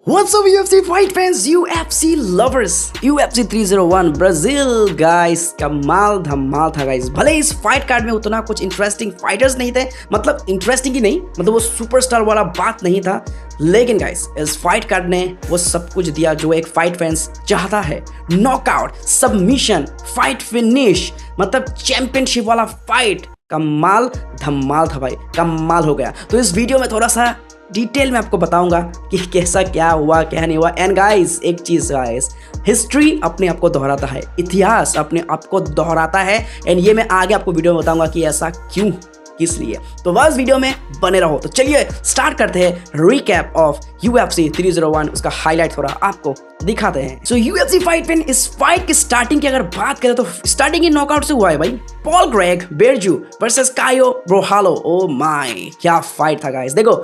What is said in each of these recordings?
What's up UFC fight fans, UFC lovers, UFC 301 Brazil guys, कमाल धमाल था guys. भले इस फाइट कार्ड में उतना कुछ इंटरेस्टिंग फाइटर्स नहीं थे, मतलब इंटरेस्टिंग ही नहीं, मतलब वो सुपरस्टार वाला बात नहीं था, लेकिन गाइस इस फाइट कार्ड ने वो सब कुछ दिया जो एक फाइट फैंस चाहता है। नॉकआउट, सबमिशन, फाइट फिनिश, मतलब चैंपियनशिप वाला फाइट। कमाल धमाल था भाई, कमाल हो गया। तो इस वीडियो में थोड़ा सा डिटेल में आपको बताऊंगा कि कैसा क्या हुआ क्या नहीं हुआ। एंड गाइस एक चीज गाइस, हिस्ट्री अपने आप को दोहराता है, इतिहास अपने आप को दोहराता है। एंड ये मैं आगे आपको वीडियो में बताऊंगा कि ऐसा क्यों, किस लिए। तो बस वीडियो में बने रहो। तो चलिए स्टार्ट करते हैं रिकैप ऑफ UFC 301, उसका हाईलाइट थोड़ा आपको दिखाते हैं। सो UFC फाइट फैन, इस फाइट की स्टार्टिंग की अगर बात करें तो स्टार्टिंग ही नॉकआउट से हुआ है भाई। पॉल ग्रेग बेरजू वर्सेस कायो ब्रोहालो। ओ माय, क्या फाइट था गाइस। देखो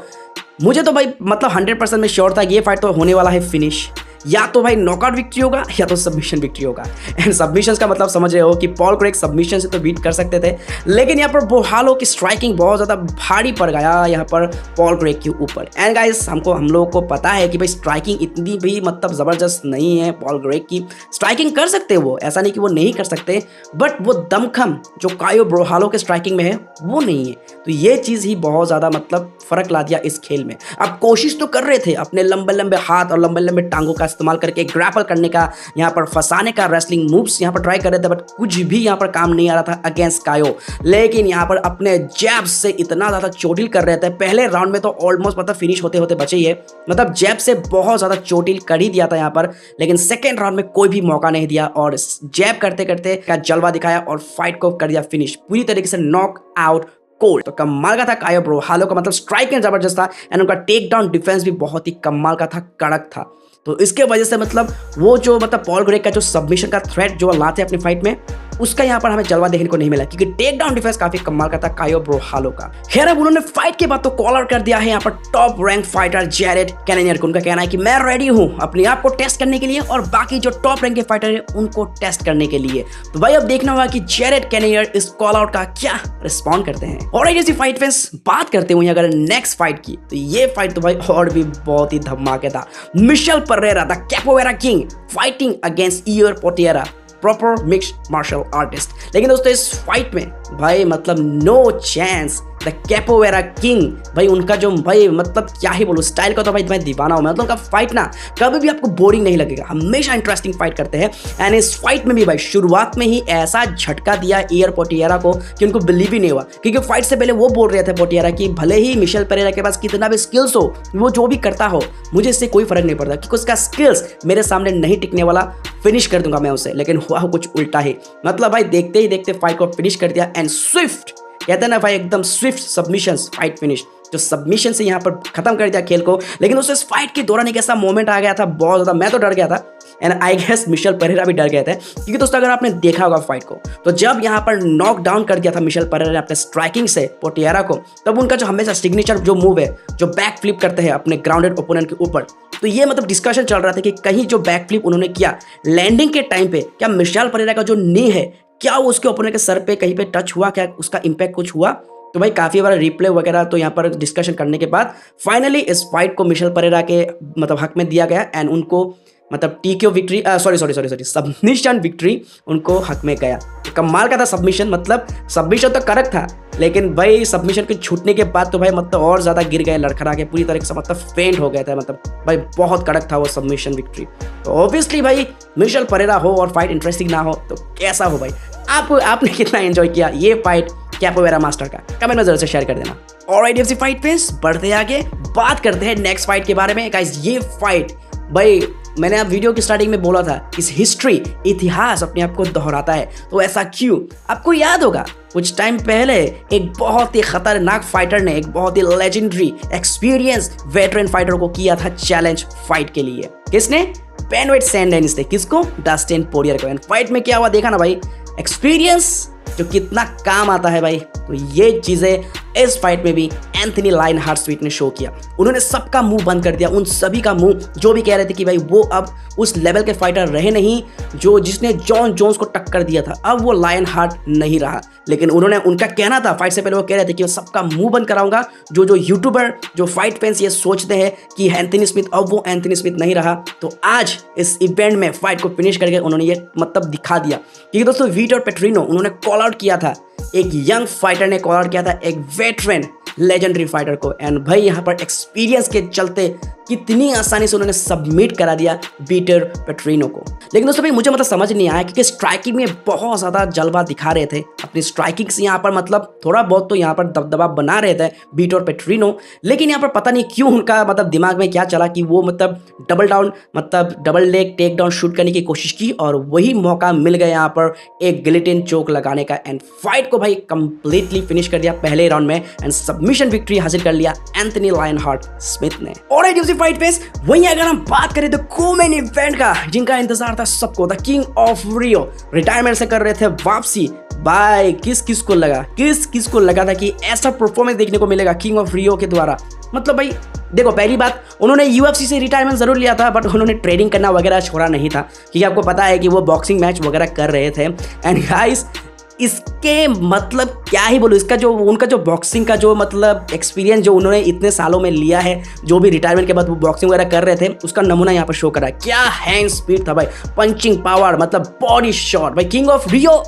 मुझे तो भाई मतलब 100% में श्योर था कि ये फाइट तो होने वाला है फिनिश, या तो भाई नॉकआउट विक्ट्री होगा या तो सबमिशन विक्ट्री होगा। एंड सबमिशन का मतलब समझ रहे हो कि पॉल क्रेग सबमिशन से तो बीट कर सकते थे, लेकिन यहाँ पर ब्रोहालो की स्ट्राइकिंग बहुत ज़्यादा भारी पड़ गया यहाँ पर पॉल क्रेग के ऊपर। एंड गाइस हम लोगों को पता है कि भाई स्ट्राइकिंग इतनी भी मतलब ज़बरदस्त नहीं है। पॉल क्रेग की स्ट्राइकिंग कर सकते हैं वो, ऐसा नहीं कि वो नहीं कर सकते, बट वो दमखम जो कायो ब्रोहालो के स्ट्राइकिंग में है वो नहीं है। तो ये चीज़ ही बहुत ज़्यादा मतलब फ़र्क ला दिया इस खेल में। अब कोशिश तो कर रहे थे अपने लंबे लंबे हाथ और लंबे लंबे टांगों का इस्तेमाल करके ग्रैपल करने का, यहाँ पर फंसाने का, रेसलिंग मूव्स यहाँ पर ट्राई कर रहे थे, बट कुछ भी यहाँ पर काम नहीं आ रहा था अगेंस्ट कायो। लेकिन यहाँ पर अपने जैब से इतना ज़्यादा चोटिल कर रहे थे। पहले राउंड में तो ऑलमोस्ट मतलब फिनिश होते होते बचे ही है, मतलब जैब से बहुत ज़्यादा चोटिल कर ही दिया था यहाँ पर। लेकिन सेकेंड राउंड में कोई भी मौका नहीं दिया और जैब करते करते का जलवा दिखाया और फाइट को कर दिया फिनिश, पूरी तरीके से नॉक आउट कोल्ड। तो कमाल का था कायो ब्रोहालो का, मतलब स्ट्राइकिंग जबरदस्त था एंड उनका टेक डाउन डिफेंस भी बहुत ही कमाल का था, कड़क था। तो इसके वजह से मतलब वो जो मतलब पॉल ग्रेग का जो सबमिशन का थ्रेट जो लाते अपनी फाइट में, उसका यहाँ पर हमें जलवा देखने को नहीं मिला, क्योंकि टेक डाउन डिफेंस काफी कमाल का था कायो ब्रोहालो का। खैर अब उन्होंने फाइट के बाद तो कॉल आउट कर दिया है यहाँ पर टॉप रैंक फाइटर जैरेड कैनेनियर को। उनका कहना है कि मैं रेडी हूँ अपने आप को टेस्ट करने के लिए और बाकी जो टॉप रैंक के फाइटर है उनको टेस्ट करने के लिए। तो भाई अब देखना होगा कि जैरेड कैनेनियर इस कॉल आउट का क्या रिस्पॉन्ड करते हैं। और ऐसी फाइट फैंस बात करते हुए अगर नेक्स्ट फाइट की, तो ये फाइट तो भाई और भी बहुत ही धमाकेदार। Michel Pereira the Capoeira king fighting against इयर पोटिएरा, प्रॉपर मिक्स्ड मार्शल आर्टिस्ट। लेकिन दोस्तों इस फाइट में भाई मतलब no chance, the Capoeira king भाई उनका जो भाई मतलब क्या ही बोलूं स्टाइल का, तो भाई मैं दीवाना हूं। मतलब उनका फाइट ना कभी भी आपको बोरिंग नहीं लगेगा, हमेशा इंटरेस्टिंग फाइट करते हैं। एंड इस फाइट में भी भाई शुरुआत में ही ऐसा झटका दिया इयर पोटिएरा को कि उनको बिलीव ही नहीं हुआ, क्योंकि फाइट से पहले वो बोल रहे थे पोटिएरा कि भले ही मिशेल परेरा के पास कितना भी स्किल्स हो, वो जो भी करता हो, मुझे इससे कोई फर्क नहीं पड़ता, क्योंकि उसका स्किल्स मेरे सामने नहीं टिकने वाला, फिनिश कर दूंगा मैं उसे। लेकिन हुआ कुछ उल्टा ही, मतलब भाई देखते ही देखते फाइट को फिनिश कर दिया। एंड स्विफ्ट कहते हैं ना भाई, एकदम स्विफ्ट सबमिशंस फाइट फिनिश, जो सबमिशन से यहाँ पर खत्म कर दिया खेल को। लेकिन उस फाइट के दौरान एक ऐसा मोमेंट आ गया था बहुत ज़्यादा, मैं तो डर गया था and I guess Michel Pereira भी डर गए थे, क्योंकि दोस्तों अगर आपने देखा होगा फाइट को, तो जब यहाँ पर नॉक डाउन कर दिया था मिशेल परेरा ने अपने स्ट्राइकिंग से पोटिएरा को, तब उनका जो हमेशा सिग्नेचर जो मूव है, जो बैक फ्लिप करते हैं अपने ग्राउंडेड ओपोनेंट के ऊपर, तो ये मतलब डिस्कशन चल रहा था कि कहीं जो बैक फ्लिप उन्होंने किया लैंडिंग के टाइम पे, क्या मिशेल परेरा का जो नी है क्या वो उसके ओपोनेंट के सर पे कहीं पे टच हुआ, क्या उसका इंपैक्ट कुछ हुआ। तो भाई काफ़ी बार रिप्ले वगैरह तो यहाँ पर डिस्कशन करने के बाद फाइनली इस फाइट को मिशेल परेरा के मतलब हक में दिया गया एंड उनको मतलब TQ victory sorry submission victory उनको हक में गया। तो कमाल का था सबमिशन, मतलब सबमिशन तो करेक्ट था, लेकिन भाई सबमिशन के छूटने के बाद तो भाई मतलब और ज़्यादा गिर गए, लड़खड़ा के पूरी तरीके से मतलब फेंट हो गया था, मतलब भाई बहुत कड़क था वो सबमिशन विक्ट्री। तो ऑब्वियसली भाई मिशेल परेरा हो और फाइट इंटरेस्टिंग ना हो तो कैसा हो भाई। आपने कितना एंजॉय किया ये फाइट कैपोवेरा मास्टर का, कमेंट में जरूर से शेयर कर देना। ऑलराइट UFC फाइट फैंस, बढ़ते आगे बात करते हैं नेक्स्ट फाइट के बारे में। गाइस ये फाइट भाई मैंने आप वीडियो की स्टार्टिंग में बोला था, इस हिस्ट्री इतिहास अपने आप को दोहराता है। तो ऐसा क्यों? आपको याद होगा कुछ टाइम पहले एक बहुत ही खतरनाक फाइटर ने एक बहुत ही लेजेंडरी एक्सपीरियंस वेटरन फाइटर को किया था चैलेंज फाइट के लिए। किसने? बेनवेट सैंडलेस ने। किसको? डस्टिन पोरियर को। फाइट में क्या हुआ देखा ना भाई, एक्सपीरियंस जो कितना काम आता है भाई। तो ये चीज़ें इस फाइट में भी एंथनी लायन हार्ट स्वीट ने शो किया। उन्होंने सबका मुंह बंद कर दिया, उन सभी का मुंह जो भी कह रहे थे कि भाई वो अब उस लेवल के फाइटर रहे नहीं जो जिसने जॉन जोन्स को टक्कर दिया था, अब वो लायन हार्ट नहीं रहा। लेकिन उन्होंने उनका कहना था फाइट से पहले, वो कह रहे थे कि मैं सबका मुंह बंद कराऊंगा। जो यूट्यूबर जो फाइट फैंस ये सोचते हैं कि एंथनी स्मिथ अब वो एंथनी स्मिथ नहीं रहा, तो आज इस इवेंट में फाइट को फिनिश करके उन्होंने ये मतलब दिखा दिया। क्योंकि दोस्तों विक्टर पेट्रिनो उन्होंने कॉल आउट किया था, एक यंग फाइटर ने कॉल आउट किया था एक वेटरन लेजेंडरी फाइटर को, एंड भाई यहाँ पर एक्सपीरियंस के चलते कितनी आसानी से उन्होंने सबमिट करा दिया विक्टर पेट्रिनो को। लेकिन दोस्तों भाई मुझे मतलब समझ नहीं आया क्योंकि स्ट्राइकिंग में बहुत ज़्यादा जलवा दिखा रहे थे अपनी स्ट्राइकिंग से, यहाँ पर मतलब थोड़ा बहुत तो यहाँ पर दबदबा बना रहे थे विक्टर पेट्रिनो। लेकिन यहाँ पर पता नहीं क्यों उनका मतलब दिमाग में क्या चला कि वो मतलब डबल डाउन मतलब double leg take down shoot करने की कोशिश की और वही मौका मिल गया यहाँ पर एक गिलिटिन चोक लगाने का, एंड फाइट को भाई कंप्लीटली फिनिश कर दिया पहले राउंड में, एंड सबमिशन विक्ट्री हासिल कर लिया एंथनी लायन हार्ट स्मिथ ने। और फाइट फेस वहीं अगर हम बात करें तो को-मेन इवेंट का जिनका इंतजार था सबको, the king of Rio retirement से कर रहे थे वापसी। भाई किस किस को लगा था कि ऐसा परफॉर्मेंस देखने को मिलेगा किंग ऑफ रियो के द्वारा। मतलब भाई देखो, पहली बात उन्होंने यूएफसी से रिटायरमेंट जरूर लिया था, बट उन्होंने ट्रेनिंग करना वगैरह छोड़ा नहीं था, क्योंकि आपको पता है कि वो बॉक्सिंग मैच वगैरह कर रहे थे। एंड गाइस इसके मतलब क्या ही बोलूँ, इसका जो उनका जो बॉक्सिंग का जो मतलब एक्सपीरियंस जो उन्होंने इतने सालों में लिया है, जो भी रिटायरमेंट के बाद वो बॉक्सिंग वगैरह कर रहे थे, उसका नमूना यहाँ पर शो करा। क्या हैंड स्पीड था भाई, पंचिंग पावर, मतलब बॉडी शॉट भाई, किंग ऑफ रियो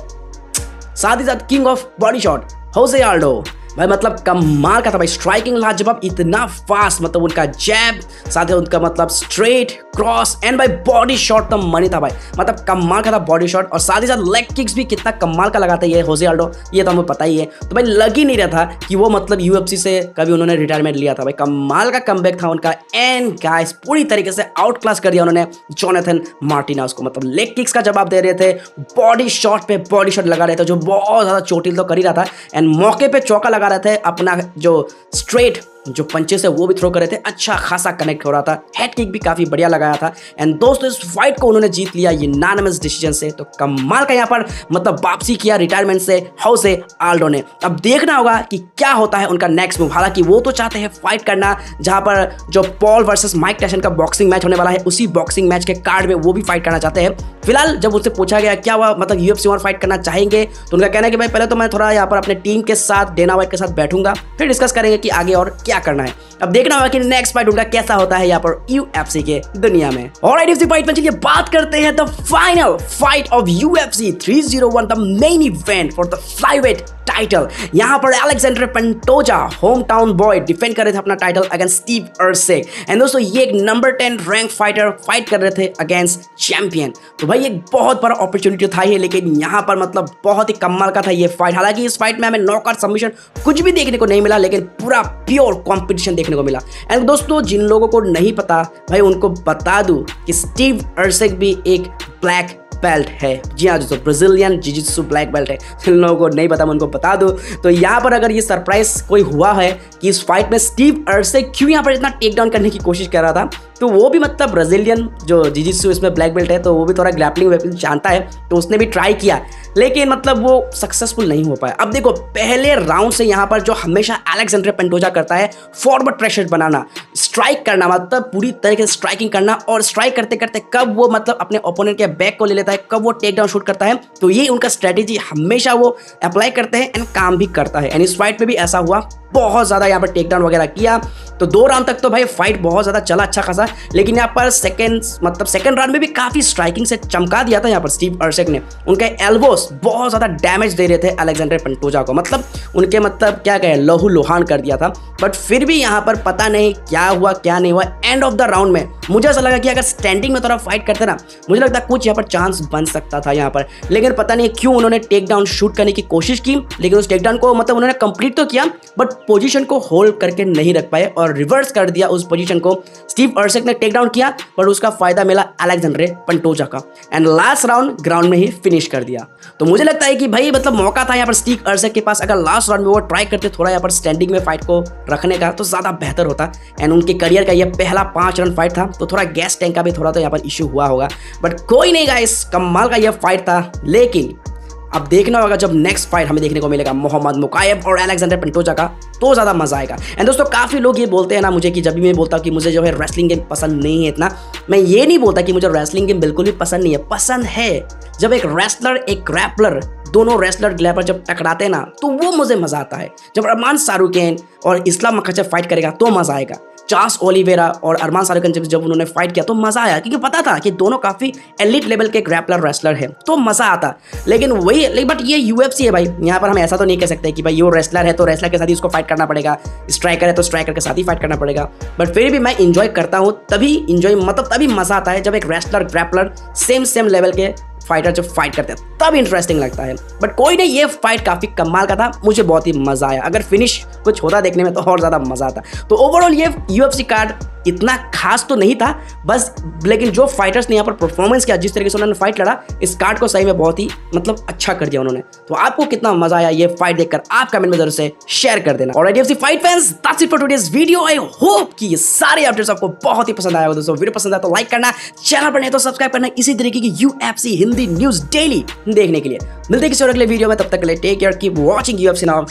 साथ ही साथ किंग ऑफ बॉडी शॉट होसे आल्डो भाई, मतलब कमाल का था भाई। स्ट्राइकिंग लाजवाब, इतना फास्ट, मतलब उनका जैब साथ ही उनका मतलब स्ट्रेट क्रॉस एंड भाई बॉडी शॉट तो मनी था भाई, मतलब कमाल का था बॉडी शॉट। और साथ ही साथ लेग किक्स भी कितना कमाल का लगाता है ये होसे आल्डो, ये तो हमें पता ही है। तो भाई लग ही नहीं रहा था कि वो मतलब यूएफसी से कभी उन्होंने रिटायरमेंट लिया था भाई, कमाल का कमबैक था उनका। एंड गाइस पूरी तरीके से आउट क्लास कर दिया उन्होंने जोनाथन मार्टिनेज को, मतलब लेग किक्स का जवाब दे रहे थे, बॉडी शॉट पे बॉडी शॉट लगा रहे थे जो बहुत ज़्यादा चोटिल तो कर ही रहा था, एंड मौके पे चौका लगा रहे थे, अपना जो स्ट्रेट जो पंचेस है वो भी थ्रो कर रहे थे, अच्छा खासा कनेक्ट हो रहा था, हेड किक भी काफी बढ़िया लगाया था। एंड दोस्तों इस फाइट को उन्होंने जीत लिया यूनानिमस डिसीजन से, तो कमाल का यहाँ पर मतलब वापसी किया रिटायरमेंट से होसे आल्डो ने। अब देखना होगा कि क्या होता है उनका नेक्स्ट मूव। हालांकि वो तो चाहते हैं फाइट करना, जहां पर जो पॉल वर्सेस माइक टायसन का बॉक्सिंग मैच होने वाला है, उसी बॉक्सिंग मैच के कार्ड में वो भी फाइट करना चाहते हैं। फिलहाल जब उससे पूछा गया क्या वह मतलब यूएफसी और फाइट करना चाहेंगे, तो उनका कहना है कि भाई पहले तो मैं थोड़ा यहाँ पर अपने टीम के साथ डेना व्हाइट के साथ बैठूंगा, फिर डिस्कस करेंगे कि आगे और क्या करना है। अब देखना होगा कि नेक्स्ट फाइट उनका कैसा होता है यहाँ पर यूएफसी के दुनिया में। ऑलराइट यूएफसी फाइट में चलिए बात करते हैं the final fight of UFC 301, the main event for the flyweight title. यहाँ पर Alexander Pantoja home town boy defend कर रहे थे अपना टाइटल अगेंस्ट स्टीव अर्सेक। एंड दोस्तों ये एक नंबर 10 रैंक फाइटर फाइट कर रहे थे अगेंस्ट चैंपियन, तो भाई एक बहुत बड़ा अपॉर्चुनिटी था ये, लेकिन यहाँ पर मतलब बहुत ही कमाल का था ये फाइट। हालांकि इस फाइट में हमें नॉकआउट सबमिशन कुछ भी देखने को नहीं मिला, लेकिन पूरा प्योर कॉम्पिटिशन देखने को मिला। एंड दोस्तों जिन लोगों को नहीं पता भाई उनको बता दूं कि स्टीव अर्सेक भी एक ब्लैक बेल्ट है। जी हाँ दोस्तों, ब्राजीलियन जिजित्सु ब्लैक बेल्ट है। जिन लोगों को नहीं पता मैं उनको बता दूं। तो यहाँ पर अगर ये सरप्राइज कोई हुआ है कि इस फाइट में स्टीव अर्सेक क्यों यहाँ पर इतना टेक डाउन करने की कोशिश कर रहा था, तो वो भी मतलब ब्राजीलियन जो जिजित्सु इसमें ब्लैक बेल्ट है, तो वो भी थोड़ा ग्रैपलिंग वेपन जानता है, तो उसने भी ट्राई किया, लेकिन मतलब वो सक्सेसफुल नहीं हो पाया। अब देखो पहले राउंड से यहाँ पर जो हमेशा अलेक्जेंडर पेंटोजा करता है, फॉरवर्ड प्रेशर बनाना, स्ट्राइक करना, मतलब पूरी तरीके से स्ट्राइकिंग करना, और स्ट्राइक करते करते कब वो मतलब अपने ओपोनेंट के बैक को ले लेता है, कब वो टेक डाउन शूट करता है, तो ये उनका स्ट्रेटेजी हमेशा वो अप्लाई करते हैं एंड काम भी करता है। एंड इस फाइट में भी ऐसा हुआ, बहुत ज़्यादा यहाँ पर टेक डाउन वगैरह किया। तो 2 राउंड तक तो भाई फाइट बहुत ज़्यादा चला अच्छा खासा, लेकिन यहाँ पर सेकंड राउंड में भी काफ़ी स्ट्राइकिंग से चमका दिया था यहाँ पर स्टीव अर्सेक ने। उनके एल्बोस बहुत ज़्यादा डैमेज दे रहे थे अलेक्जेंडर पेंटोजा को, मतलब उनके मतलब क्या कहे लहू लोहान कर दिया था। बट फिर भी यहाँ पर पता नहीं क्या हुआ क्या नहीं हुआ। एंड ऑफ द राउंड में मुझे ऐसा लगा कि अगर स्टैंडिंग में थोड़ा फाइट करते ना, मुझे लगता कुछ यहाँ पर चांस बन सकता था यहाँ पर, लेकिन पता नहीं क्यों उन्होंने टेक डाउन शूट करने की कोशिश की, लेकिन उस टेक डाउन को मतलब उन्होंने कंप्लीट तो किया, बट पोजीशन को होल्ड करके नहीं रख पाए और रिवर्स कर दिया उस पोजीशन को। स्टीव अर्सेक ने टेक डाउन किया, पर उसका फायदा मिला अलेक्जेंडर पेंटोजा का, एंड लास्ट राउंड ग्राउंड में ही फिनिश कर दिया। तो मुझे लगता है कि भाई मतलब मौका था यहाँ पर स्टीव अर्सेक के पास, अगर लास्ट राउंड में वो ट्राई करते थोड़ा यहाँ पर स्टैंडिंग में फाइट को रखने का, तो ज़्यादा बेहतर होता। एंड उनके करियर का ये पहला 5 रन फाइट था, तो थोड़ा गैस टैंक का भी थोड़ा तो यहाँ पर इशू हुआ होगा, बट कोई नहीं गाइस, कमाल का यह फाइट था। लेकिन अब देखना होगा जब नेक्स्ट फाइट हमें देखने को मिलेगा मोहम्मद मुकायब और अलेक्जेंडर पेंटोजा का, तो ज़्यादा मज़ा आएगा। एंड दोस्तों काफ़ी लोग ये बोलते हैं ना मुझे कि जब भी मैं बोलता हूँ कि मुझे जो है रेसलिंग गेम पसंद नहीं है इतना, मैं ये नहीं बोलता कि मुझे रेसलिंग गेम बिल्कुल भी पसंद नहीं है, पसंद है। जब एक रेसलर एक ग्रैपलर, दोनों रेसलर ग्रैपलर जब टकराते हैं ना तो वो मुझे मज़ा आता है। जब अरमान सारुकेन और इस्लाम मखाचेव फाइट करेगा तो मज़ा आएगा। चार्ल्स ओलिवेरा और अरमान सारुकेन जब उन्होंने फाइट किया तो मज़ा आया, क्योंकि पता था कि दोनों काफ़ी एलिट लेवल के ग्रैपलर रेसलर हैं, तो मज़ा आता। लेकिन बट ये UFC है भाई, यहाँ पर हम ऐसा तो नहीं कह सकते कि भाई वो रेसलर है तो रेसलर के साथ ही उसको फाइट करना पड़ेगा, स्ट्राइकर है तो स्ट्राइकर के साथ ही फाइट करना पड़ेगा। बट फिर भी मैं इंजॉय करता हूँ, तभी मज़ा आता है जब एक रेसलर ग्रैपलर सेम लेवल के फाइटर जब फाइट करते हैं तब इंटरेस्टिंग लगता है। बट कोई नहीं, ये फाइट काफ़ी कमाल का था, मुझे बहुत ही मज़ा आया। अगर फिनिश कुछ होता देखने में तो और ज़्यादा मज़ा आता। तो ओवरऑल ये UFC कार्ड इतना खास तो नहीं था बस, लेकिन जो फाइटर्स ने यहाँ पर परफॉर्मेंस किया, जिस तरीके से उन्होंने फाइट लड़ा, इस कार्ड को सही में बहुत ही अच्छा कर दिया उन्होंने। तो आपको कितना मजा आया ये फाइट देखकर, आप कमेंट में जरूर से शेयर कर देना। और UFC fight fans, that's it for today's video. I hope कि ये सारे अपडेट्स आपको बहुत ही पसंद आया हो। दोस्तों वीडियो पसंद आया तो लाइक करना, चैनल पर नहीं तो सब्सक्राइब करना इसी तरीके की UFC हिंदी न्यूज डेली देखने के लिए। मिलते हैं किसी और अगले वीडियो में, तब तक के लिए take care, keep watching UFC now.